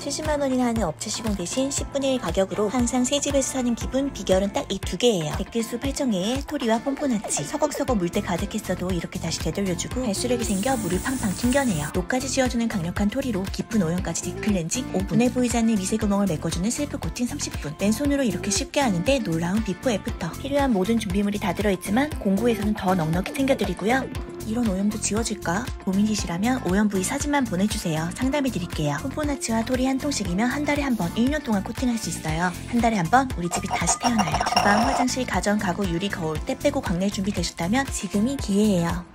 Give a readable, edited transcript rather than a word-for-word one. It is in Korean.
70만원이나 하는 업체 시공 대신 10분의 1 가격으로 항상 새 집에서 사는 기분. 비결은 딱 이 두 개예요. 댓글수 8,000개에 토리와 폼포나치. 서걱서걱 물때 가득했어도 이렇게 다시 되돌려주고 발수력이 생겨 물을 팡팡 튕겨내요. 녹까지 지워주는 강력한 토리로 깊은 오염까지 딥클렌징 5분. 눈에 보이지 않는 미세구멍을 메꿔주는 셀프 코팅 30분. 맨손으로 이렇게 쉽게 하는데 놀라운 비포 애프터. 필요한 모든 준비물이 다 들어있지만 공구에서는 더 넉넉히 챙겨드리고요. 이런 오염도 지워질까? 고민이시라면 오염 부위 사진만 보내주세요. 상담해드릴게요. 폼포나치와 토리 한 통씩이면 한 달에 한 번 1년 동안 코팅할 수 있어요. 한 달에 한 번 우리 집이 다시 태어나요. 주방, 화장실, 가전, 가구, 유리, 거울, 때 빼고 광낼 준비 되셨다면 지금이 기회예요.